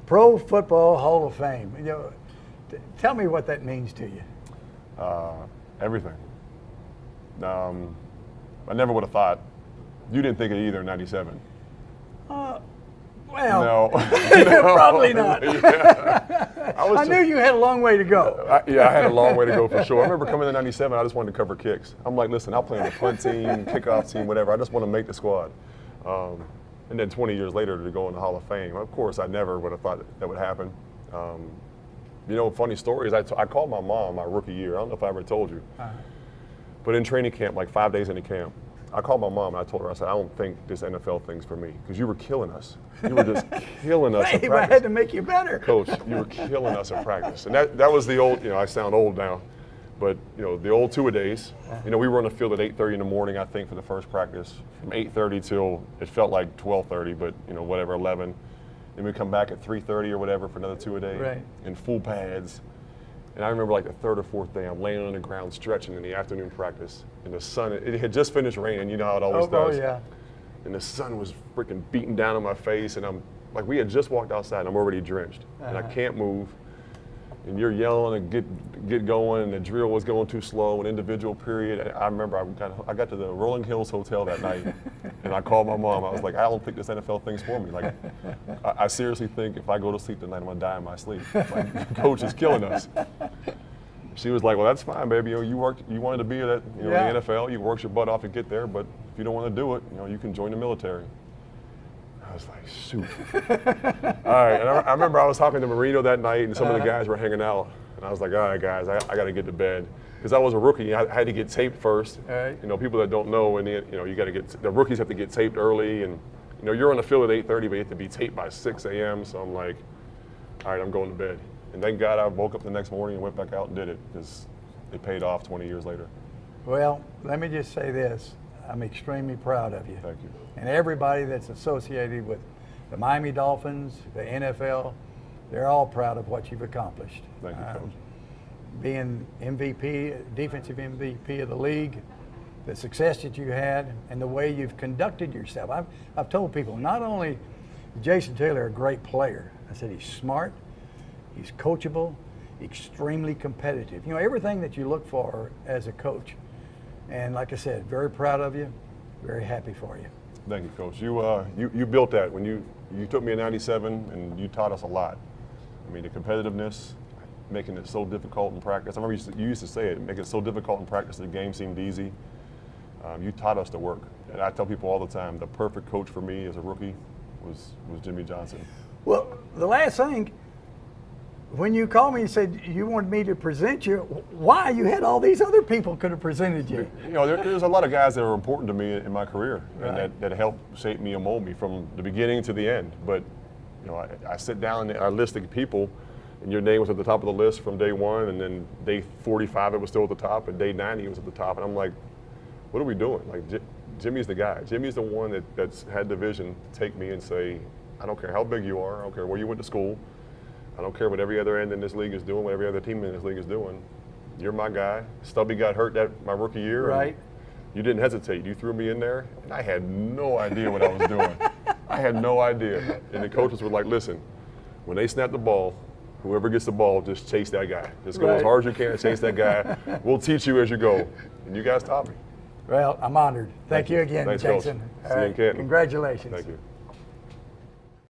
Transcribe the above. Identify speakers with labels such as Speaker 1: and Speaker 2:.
Speaker 1: Pro Football Hall of Fame. You know, tell me what that means to you.
Speaker 2: Everything. I never would have thought. You didn't think it either in '97.
Speaker 1: Well,
Speaker 2: no.
Speaker 1: probably not.
Speaker 2: Yeah.
Speaker 1: I knew you had a long way to go.
Speaker 2: I had a long way to go for sure. I remember coming in '97, I just wanted to cover kicks. I'm like, listen, I'll play on the punt team, kickoff team, whatever. I just want to make the squad. And then 20 years later to go in the Hall of Fame. Of course, I never would have thought that would happen. You know, funny story is I called my mom my rookie year. I don't know if I ever told you. But in training camp, like 5 days into camp, I called my mom and I told her, I said, I don't think this NFL thing's for me because you were killing us. You were just killing us in
Speaker 1: Hey,
Speaker 2: practice.
Speaker 1: I had to make you better.
Speaker 2: Coach, you were killing us in practice. And that was the old, you know, I sound old now, but, you know, the old two-a-days. You know, we were on the field at 8:30 in the morning, I think, for the first practice. From 8:30 till, it felt like 12:30, but, you know, whatever, 11. Then we'd come back at 3:30 or whatever for another two-a-day.
Speaker 1: Right.
Speaker 2: In full pads. And I remember like the third or fourth day, I'm laying on the ground stretching in the afternoon practice. And the sun, it had just finished raining, you know how it always does.
Speaker 1: Oh, yeah.
Speaker 2: And the sun was freaking beating down on my face, and I'm like, we had just walked outside and I'm already drenched. And I can't move. And you're yelling and get going, and the drill was going too slow, an individual period. And I remember I got to the Rolling Hills Hotel that night, and I called my mom. I was like, I don't think this NFL thing's for me. Like, I seriously think if I go to sleep tonight, I'm gonna die in my sleep. Like, coach is killing us. She was like, well, that's fine, baby. You know, you wanted to be in the NFL. You worked your butt off to get there, but if you don't want to do it, you know, you can join the military. I was like, shoot. All right, and I remember I was talking to Marino that night, and some of the guys were hanging out, and I was like, all right, guys, I got to get to bed. Because I was a rookie, I had to get taped first.
Speaker 1: Right.
Speaker 2: You know, people that don't know, and you know, you got to the rookies have to get taped early, and you know, you're on the field at 8:30, but you have to be taped by 6 a.m. So I'm like, all right, I'm going to bed. And thank God I woke up the next morning and went back out and did it, because it paid off 20 years later.
Speaker 1: Well, let me just say this. I'm extremely proud of you.
Speaker 2: Thank you.
Speaker 1: And everybody that's associated with the Miami Dolphins, the NFL, they're all proud of what you've accomplished.
Speaker 2: Thank you, Coach.
Speaker 1: Being MVP, defensive MVP of the league, the success that you had, and the way you've conducted yourself. I've told people, not only is Jason Taylor a great player, I said he's smart, he's coachable, extremely competitive. You know, everything that you look for as a coach. And like I said, very proud of you, very happy for you.
Speaker 2: Thank you, Coach. You built that when you took me in '97, and you taught us a lot. I mean, the competitiveness, making it so difficult in practice. I remember you used to say it, make it so difficult in practice the game seemed easy. You taught us to work. And I tell people all the time, the perfect coach for me as a rookie was Jimmy Johnson.
Speaker 1: Well, the last thing, when you called me and said you wanted me to present you, why? You had all these other people could have presented you.
Speaker 2: You know, there's a lot of guys that are important to me in my career,
Speaker 1: Right.
Speaker 2: and that helped shape me and mold me from the beginning to the end. But, you know, I sit down and I listed people, and your name was at the top of the list from day one, and then day 45 it was still at the top, and day 90 it was at the top. And I'm like, what are we doing? Like, Jimmy's the guy. Jimmy's the one that's had the vision to take me and say, I don't care how big you are, I don't care where you went to school, I don't care what every other end in this league is doing, what every other team in this league is doing. You're my guy. Stubby got hurt my rookie year.
Speaker 1: Right.
Speaker 2: You didn't hesitate. You threw me in there, and I had no idea what I was doing. I had no idea. And the coaches were like, listen, when they snap the ball, whoever gets the ball, just chase that guy. Just go as hard as you can and chase that guy. We'll teach you as you go. And you guys taught me.
Speaker 1: Well, I'm honored. Thank you again,
Speaker 2: Thanks,
Speaker 1: Jason.
Speaker 2: Coach. See you in Canton.
Speaker 1: Congratulations.
Speaker 2: Thank you.